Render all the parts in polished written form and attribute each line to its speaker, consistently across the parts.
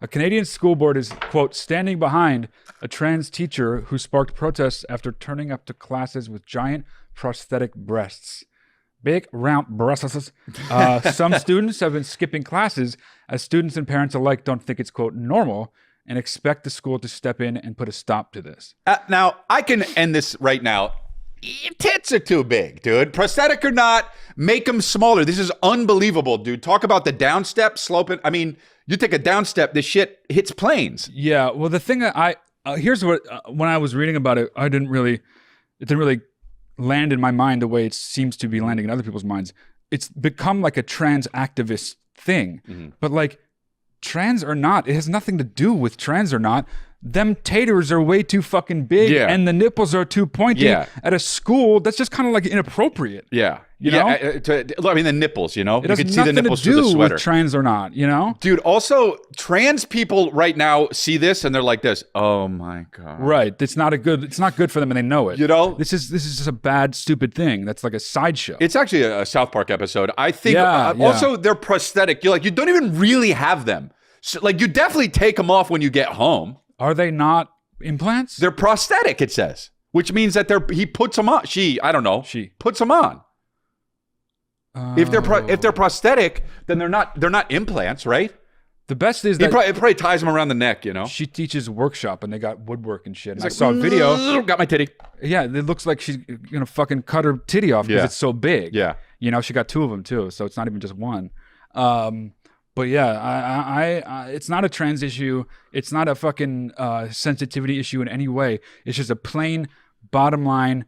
Speaker 1: A Canadian school board is, quote, standing behind a trans teacher who sparked protests after turning up to classes with giant prosthetic breasts. Big round breasts. Some students have been skipping classes as students and parents alike don't think it's, quote, normal and expect the school to step in and put a stop to this.
Speaker 2: Now, I can end this right now. Your tits are too big, dude. Prosthetic or not, make them smaller. This is unbelievable, dude. Talk about the downstep, sloping. I mean, you take a downstep, this shit hits planes.
Speaker 1: Yeah, well, the thing that here's what, when I was reading about it, it didn't really land in my mind the way it seems to be landing in other people's minds. It's become like a trans activist thing. But like, trans or not, it has nothing to do with trans or not. Them taters are way too fucking big and the nipples are too pointy at a school. That's just kind of like inappropriate. You know?
Speaker 2: I mean, the nipples, you know?
Speaker 1: It has
Speaker 2: you can see the nipples
Speaker 1: to
Speaker 2: through
Speaker 1: do
Speaker 2: the sweater.
Speaker 1: with trans or not, you know?
Speaker 2: Dude, also, trans people right now see this and they're like this. Oh my God.
Speaker 1: Right. It's not good for them and they know it.
Speaker 2: You know?
Speaker 1: This is just a bad, stupid thing. That's like a sideshow.
Speaker 2: It's actually a South Park episode. I think also they're prosthetic. You don't even really have them. So, like, you definitely take them off when you get home.
Speaker 1: Are they not implants?
Speaker 2: They're prosthetic, it says, which means that he puts them on. I don't know. She puts them on. If they're prosthetic, then they're not implants, right?
Speaker 1: The best is that
Speaker 2: it probably ties them around the neck, you know?
Speaker 1: She teaches workshop and they got woodwork and shit. And I saw a video.
Speaker 2: Got my titty.
Speaker 1: Yeah, it looks like she's gonna fucking cut her titty off because it's so big.
Speaker 2: Yeah.
Speaker 1: You know, she got 2 of them too, so it's not even just one. But yeah, it's not a trans issue. It's not a fucking sensitivity issue in any way. It's just a plain bottom line.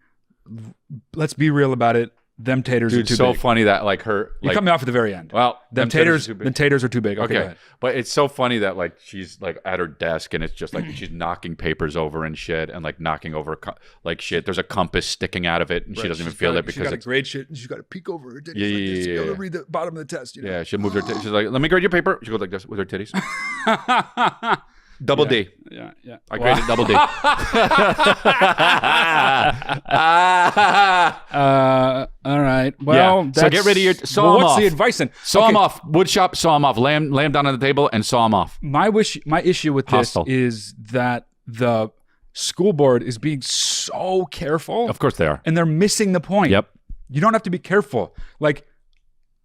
Speaker 1: Let's be real about it. Them taters are too
Speaker 2: so
Speaker 1: big.
Speaker 2: funny that like her.
Speaker 1: You cut me off at the very end.
Speaker 2: Well,
Speaker 1: them taters are too big. Okay, go ahead.
Speaker 2: But it's so funny that like she's like at her desk and it's just like she's knocking papers over and shit and like knocking over like shit. There's a compass sticking out of it and she doesn't even feel it because
Speaker 1: she got a grade shit and she's got to peek over her titties like this to be able to read the bottom of the test. You know?
Speaker 2: Yeah, she moved her. She's like, let me grade your paper. She goes like this with her titties. Double D.
Speaker 1: Yeah.
Speaker 2: I graded double D.
Speaker 1: All right. Well,
Speaker 2: so get rid of your saw them
Speaker 1: what's
Speaker 2: off.
Speaker 1: the advice then?
Speaker 2: Saw them off. Wood shop, saw them off. Lay them down on the table and saw them off.
Speaker 1: My issue with this is that the school board is being so careful.
Speaker 2: Of course they are.
Speaker 1: And they're missing the point.
Speaker 2: Yep.
Speaker 1: You don't have to be careful. Like,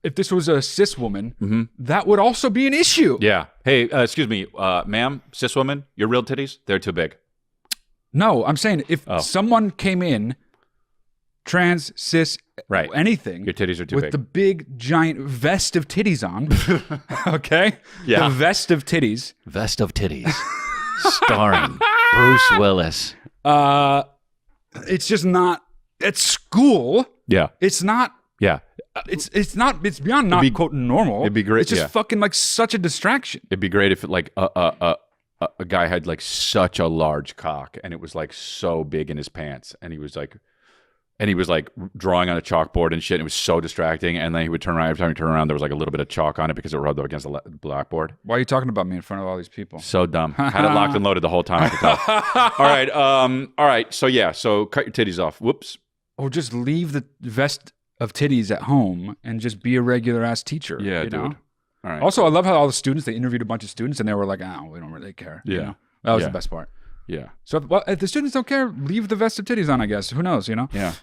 Speaker 1: if this was a cis woman, that would also be an issue.
Speaker 2: Yeah. Hey, excuse me, ma'am, cis woman, your real titties, they're too big.
Speaker 1: No, I'm saying if someone came in, trans, cis, anything.
Speaker 2: Your titties are too
Speaker 1: big. With the big, giant vest of titties on. Okay?
Speaker 2: Yeah.
Speaker 1: The vest of titties.
Speaker 2: Vest of titties. Starring Bruce Willis.
Speaker 1: It's just not, at school.
Speaker 2: Yeah.
Speaker 1: It's not.
Speaker 2: Yeah.
Speaker 1: It's beyond not quote normal.
Speaker 2: It'd be great.
Speaker 1: It's just fucking like such a distraction.
Speaker 2: It'd be great if like a guy had like such a large cock and it was like so big in his pants and he was like drawing on a chalkboard and shit. And it was so distracting. And then he would turn around. Every time he turned around, there was like a little bit of chalk on it because it rubbed up against the blackboard.
Speaker 1: Why are you talking about me in front of all these people?
Speaker 2: So dumb. Had it locked and loaded the whole time. I could tell. All right. So yeah. So cut your titties off. Whoops.
Speaker 1: Or just leave the vest of titties at home and just be a regular ass teacher.
Speaker 2: Yeah,
Speaker 1: you know?
Speaker 2: dude. All right.
Speaker 1: Also, I love how all the students, they interviewed a bunch of students and they were like, oh, we don't really care.
Speaker 2: Yeah.
Speaker 1: You know? That was the best part.
Speaker 2: Yeah.
Speaker 1: So if the students don't care, leave the vest of titties on, I guess. Who knows, you know?
Speaker 2: Yeah.